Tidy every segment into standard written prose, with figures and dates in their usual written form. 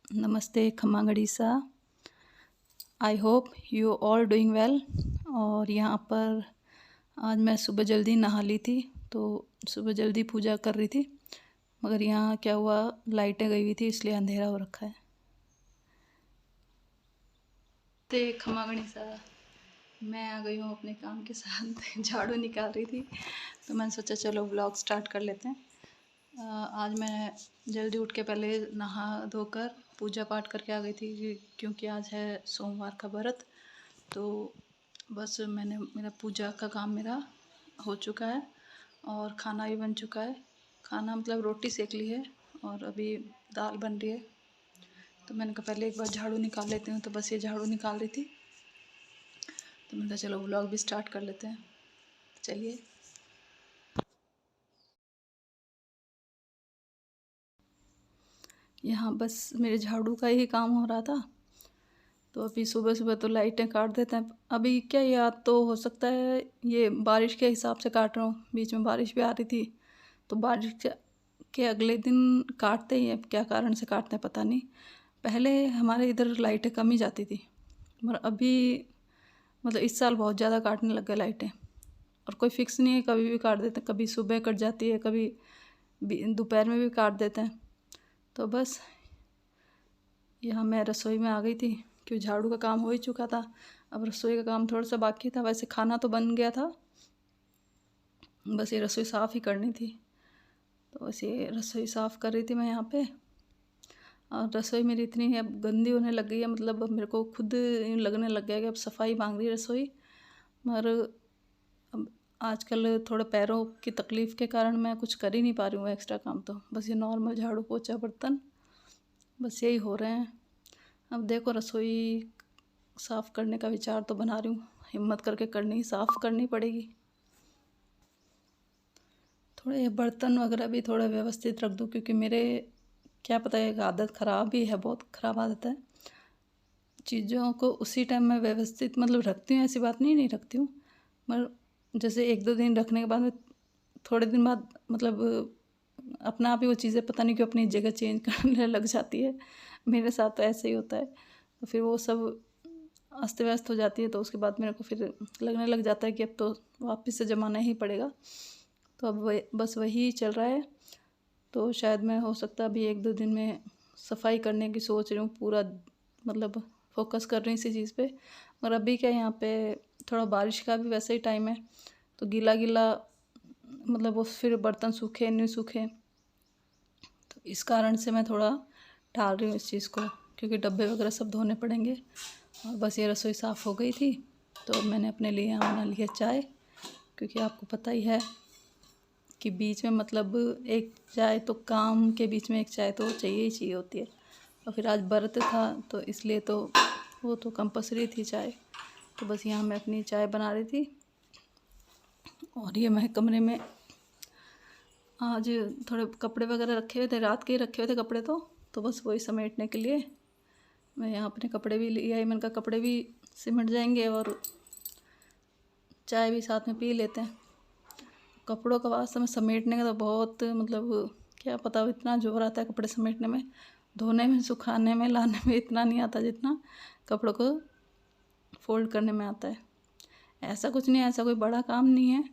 नमस्ते खम्मा गणिसा। I hope you all doing well. और यहाँ पर आज मैं सुबह जल्दी नहा ली थी, तो सुबह जल्दी पूजा कर रही थी, मगर यहाँ क्या हुआ, लाइटें गई हुई थी इसलिए अंधेरा हो रखा है। ते खम्मा गणिसा, मैं आ गई हूँ अपने काम के साथ। झाड़ू निकाल रही थी तो मैंने सोचा चलो व्लॉग स्टार्ट कर लेते हैं। आज मैं जल्दी उठ के पहले नहा धोकर पूजा पाठ करके आ गई थी, क्योंकि आज है सोमवार का व्रत। तो बस मेरा पूजा का काम मेरा हो चुका है और खाना भी बन चुका है। खाना मतलब रोटी सेक ली है और अभी दाल बन रही है। तो मैंने कहा पहले एक बार झाड़ू निकाल लेती हूँ, तो बस ये झाड़ू निकाल रही थी, तो मैंने कहा चलो व्लॉग भी स्टार्ट कर लेते हैं। चलिए। यहाँ बस मेरे झाड़ू का ही काम हो रहा था, तो अभी सुबह सुबह तो लाइटें काट देते हैं। अभी क्या, याद तो हो सकता है ये बारिश के हिसाब से काट रहा हूँ, बीच में बारिश भी आ रही थी, तो बारिश के अगले दिन काटते ही हैं। क्या कारण से काटते हैं पता नहीं। पहले हमारे इधर लाइटें कम ही जाती थी, मगर अभी मतलब इस साल बहुत ज़्यादा काटने लग गए लाइटें, और कोई फिक्स नहीं है, कभी भी काट देते हैं। कभी सुबह कट जाती है, कभी दोपहर में भी काट देते हैं। तो बस यहाँ मैं रसोई में आ गई थी, क्योंकि झाड़ू का काम हो ही चुका था। अब रसोई का काम थोड़ा सा बाकी था। वैसे खाना तो बन गया था, बस ये रसोई साफ़ ही करनी थी। तो बस ये रसोई साफ़ कर रही थी मैं यहाँ पे। और रसोई मेरी इतनी अब गंदी होने लग गई है, मतलब अब मेरे को खुद यूँ लगने लग गया कि अब सफाई मांग रही है रसोई। मगर अब आजकल थोड़ा पैरों की तकलीफ़ के कारण मैं कुछ कर ही नहीं पा रही हूँ एक्स्ट्रा काम। तो बस ये नॉर्मल झाड़ू पोछा बर्तन बस यही हो रहे हैं। अब देखो रसोई साफ़ करने का विचार तो बना रही हूँ, हिम्मत करके करनी साफ़ करनी पड़ेगी। थोड़े ये बर्तन वगैरह भी थोड़ा व्यवस्थित रख दूँ, क्योंकि मेरे क्या पता है, एक आदत ख़राब ही है, बहुत ख़राब आदत है। चीज़ों को उसी टाइम में व्यवस्थित मतलब रखती हूँ, ऐसी बात नहीं रखती हूँ, मगर जैसे 1-2 दिन रखने के बाद में थोड़े दिन बाद मतलब अपना आप ही वो चीज़ें पता नहीं क्यों अपनी जगह चेंज करने लग जाती है। मेरे साथ तो ऐसे ही होता है। तो फिर वो सब अस्त व्यस्त हो जाती है, तो उसके बाद मेरे को फिर लगने लग जाता है कि अब तो वापस से जमाना ही पड़ेगा। तो अब बस वही चल रहा है। तो शायद मैं हो सकता है अभी 1-2 दिन में सफाई करने की सोच रही हूँ, पूरा मतलब फोकस कर रही हूँ इसी चीज़ पे। और अभी क्या, यहाँ पे थोड़ा बारिश का भी वैसे ही टाइम है, तो गीला गीला मतलब वो फिर बर्तन सूखे नहीं सूखे, तो इस कारण से मैं थोड़ा टाल रही हूँ इस चीज़ को, क्योंकि डब्बे वगैरह सब धोने पड़ेंगे। और बस ये रसोई साफ़ हो गई थी, तो मैंने अपने लिए यहाँ बना लिया चाय, क्योंकि आपको पता ही है कि बीच में मतलब एक चाय तो काम के बीच में एक चाय तो चाहिए ही चाहिए होती है। और फिर आज व्रत था, तो इसलिए तो वो तो कंपलसरी थी चाय। तो बस यहाँ मैं अपनी चाय बना रही थी, और ये मैं कमरे में आज थोड़े कपड़े वगैरह रखे हुए थे, रात के ही रखे हुए थे कपड़े, तो बस वही समेटने के लिए मैं यहाँ अपने कपड़े भी ले आई। मैंने कहा कपड़े भी सिमट जाएंगे और चाय भी साथ में पी लेते हैं। कपड़ों का वास्तव में समेटने का तो बहुत मतलब क्या पता इतना जोर आता है कपड़े समेटने में, धोने में, सुखाने में, लाने में इतना नहीं आता जितना कपड़ों को फोल्ड करने में आता है। ऐसा कुछ नहीं है, ऐसा कोई बड़ा काम नहीं है,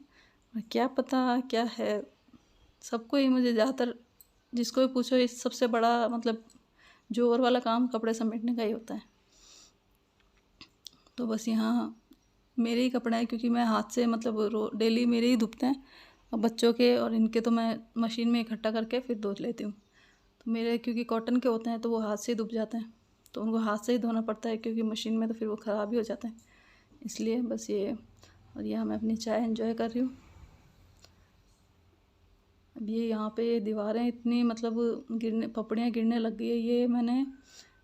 क्या पता क्या है। सबको ही, मुझे ज़्यादातर जिसको भी पूछो, इस सबसे बड़ा मतलब जोर वाला काम कपड़े समेटने का ही होता है। तो बस यहाँ मेरे ही कपड़े हैं, क्योंकि मैं हाथ से मतलब डेली मेरे ही धुपते हैं, और बच्चों के और इनके तो मैं मशीन में इकट्ठा करके फिर धो लेती हूँ। तो मेरे क्योंकि कॉटन के होते हैं तो वो हाथ से ही धुप जाते हैं, तो उनको हाथ से ही धोना पड़ता है, क्योंकि मशीन में तो फिर वो ख़राब ही हो जाते हैं। इसलिए बस ये, और यहाँ मैं अपनी चाय एंजॉय कर रही हूँ। अब ये यहाँ पे दीवारें इतनी मतलब पपड़ियाँ गिरने लग गई है। ये मैंने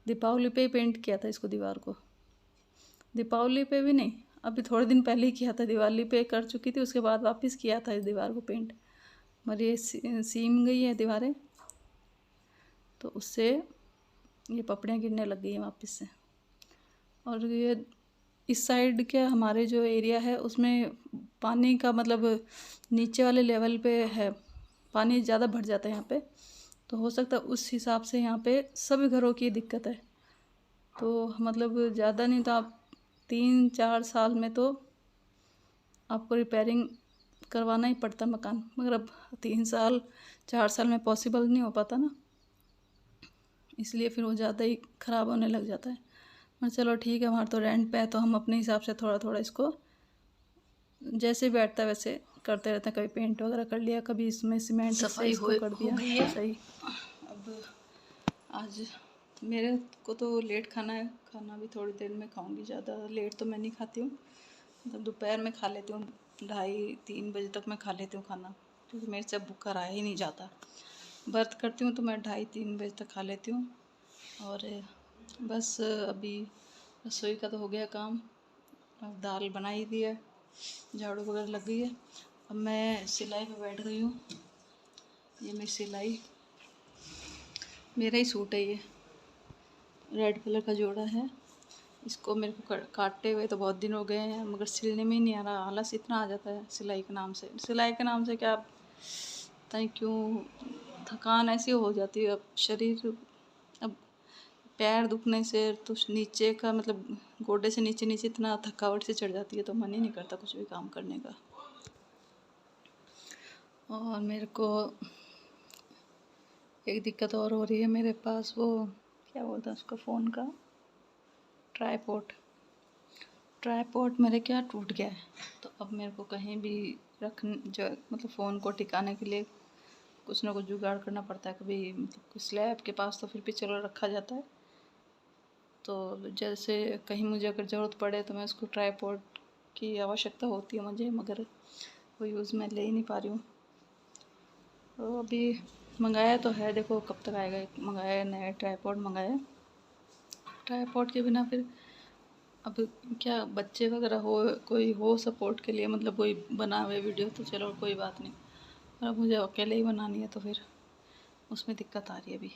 दीपावली पे ही पेंट किया था इसको, दीवार को। दीपावली पे भी नहीं, अभी थोड़े दिन पहले ही किया था, दिवाली पे कर चुकी थी, उसके बाद वापस किया था इस दीवार को पेंट। मगर ये सीम गई है दीवारें, तो उससे ये पपड़ियाँ गिरने लग गई हैं वापस से। और ये इस साइड के हमारे जो एरिया है उसमें पानी का मतलब नीचे वाले लेवल पे है, पानी ज़्यादा भर जाता है यहाँ पे, तो हो सकता है उस हिसाब से यहाँ पे सभी घरों की दिक्कत है। तो मतलब ज़्यादा नहीं तो आप 3-4 साल में तो आपको रिपेयरिंग करवाना ही पड़ता मकान, मगर अब 3-4 साल में पॉसिबल नहीं हो पाता ना, इसलिए फिर वो ज़्यादा ही ख़राब होने लग जाता है। मगर चलो ठीक है, हमारा तो रेंट पे है तो हम अपने हिसाब से थोड़ा थोड़ा इसको जैसे बैठता है वैसे करते रहते हैं। कभी पेंट वगैरह कर लिया, कभी इसमें सीमेंट सफाई इसको कर दिया, हो गई है। सही। अब आज मेरे को तो लेट खाना है, खाना भी थोड़ी देर में खाऊंगी, ज़्यादा लेट तो मैं नहीं खाती हूँ, मतलब दोपहर में खा लेती हूँ, 2:30-3 बजे तक मैं खा लेती हूँ खाना, क्योंकि मेरे से भूखा रहा ही नहीं जाता। व्रत करती हूँ तो मैं 2:30-3 बजे तक खा लेती हूँ। और बस अभी रसोई का तो हो गया काम, अब दाल बनाई दी है, झाड़ू वगैरह लग गई है। अब मैं सिलाई पे बैठ गई हूँ। ये मेरी सिलाई, मेरा ही सूट है ये, रेड कलर का जोड़ा है। इसको मेरे को काटते हुए तो बहुत दिन हो गए हैं, मगर सिलने में ही नहीं आ रहा। आलस इतना आ जाता है सिलाई के नाम से। सिलाई के नाम से क्या पता नहीं क्यों थकान ऐसी हो जाती है। अब शरीर, अब पैर दुखने से तो नीचे का मतलब गोडे से नीचे नीचे इतना थकावट से चढ़ जाती है, तो मन ही नहीं करता कुछ भी काम करने का। और मेरे को एक दिक्कत और हो रही है, मेरे पास वो क्या बोलते हैं उसको, फ़ोन का ट्राईपॉड मेरे क्या टूट गया है। तो अब मेरे को कहीं भी मतलब फ़ोन को टिकाने के लिए कुछ ना कुछ जुगाड़ करना पड़ता है। कभी मतलब स्लैब के पास तो फिर भी चलो रखा जाता है, तो जैसे कहीं मुझे अगर ज़रूरत पड़े तो मैं उसको ट्राईपॉड की आवश्यकता होती है मुझे, मगर वो यूज़ मैं ले ही नहीं पा रही हूँ। तो अभी मंगाया तो है, देखो कब तक आएगा। मंगाया नया ट्राईपॉड मंगाया, ट्राईपॉड के बिना फिर अब क्या बच्चे वगैरह कोई हो सपोर्ट के लिए, मतलब कोई बनावे वीडियो तो चलो कोई बात नहीं, पर अब मुझे अकेले ही बनानी है तो फिर उसमें दिक्कत आ रही है अभी।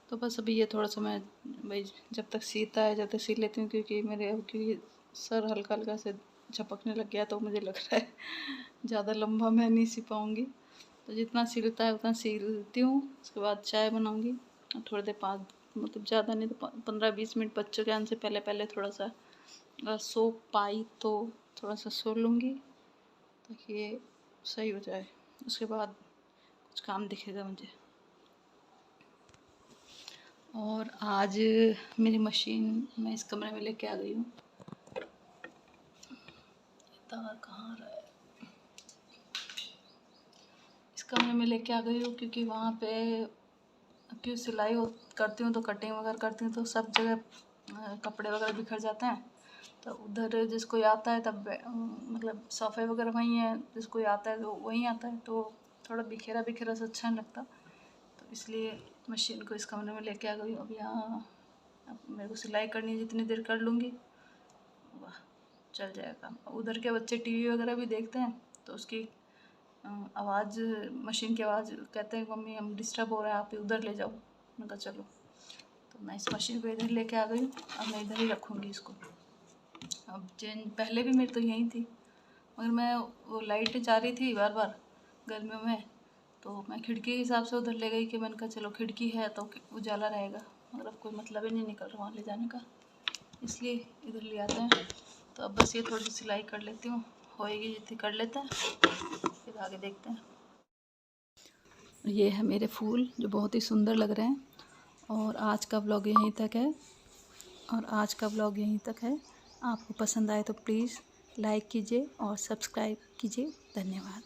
तो बस अभी ये थोड़ा सा मैं भाई जब तक सीता है जब तक सी लेती हूँ, क्योंकि सर हल्का हल्का से झपकने लग गया, तो मुझे लग रहा है ज़्यादा लंबा मैं नहीं सी पाऊँगी। तो जितना सिलता है उतना सिलती हूँ। उसके बाद चाय बनाऊँगी और थोड़ी देर मतलब ज़्यादा नहीं तो 15-20 मिनट बच्चों के आने से पहले पहले थोड़ा सा अगर सो पाई तो थोड़ा सा सो लूँगी, ताकि ये सही हो जाए। उसके बाद कुछ काम दिखेगा मुझे। और आज मेरी मशीन मैं इस कमरे में लेके आ गई हूँ। तार कहाँ रहा है? इस कमरे में लेके आ गई हूँ क्योंकि वहाँ पे क्यों सिलाई करती हूँ तो कटिंग वगैरह करती हूँ तो सब जगह कपड़े वगैरह बिखर जाते हैं। तो उधर जिसको आता है तब मतलब सोफ़े वगैरह वहीं है, जिसको आता है तो वहीं आता है, तो थोड़ा बिखेरा बिखेरा सा अच्छा नहीं लगता। तो इसलिए मशीन को इस कमरे में लेके आ गई। अब यहाँ अब मेरे को सिलाई करनी है, जितनी देर कर लूँगी वाह चल जाएगा। उधर के बच्चे टीवी वगैरह भी देखते हैं तो उसकी आवाज़, मशीन की आवाज़, कहते हैं मम्मी हम डिस्टर्ब हो रहे हैं, आप उधर ले जाओ। मैंने कहा चलो, तो मैं इस मशीन को इधर लेके आ गई। अब मैं इधर ही रखूँगी इसको। अब चेंज पहले भी मेरी तो यहीं थी, मगर मैं वो लाइट जा रही थी बार बार गर्मियों में, तो मैं खिड़की के हिसाब से उधर ले गई कि मैंने कहा चलो खिड़की है तो उजाला रहेगा, मगर अब कोई मतलब ही नहीं निकल रहा वहाँ ले जाने का, इसलिए इधर ले आते हैं। तो अब बस ये थोड़ी सी सिलाई कर लेती हूँ, होएगी जितनी कर लेते हैं, फिर आगे देखते हैं। ये है मेरे फूल जो बहुत ही सुंदर लग रहे हैं। और आज का व्लॉग यहीं तक है। आपको पसंद आए तो प्लीज़ लाइक कीजिए और सब्सक्राइब कीजिए। धन्यवाद।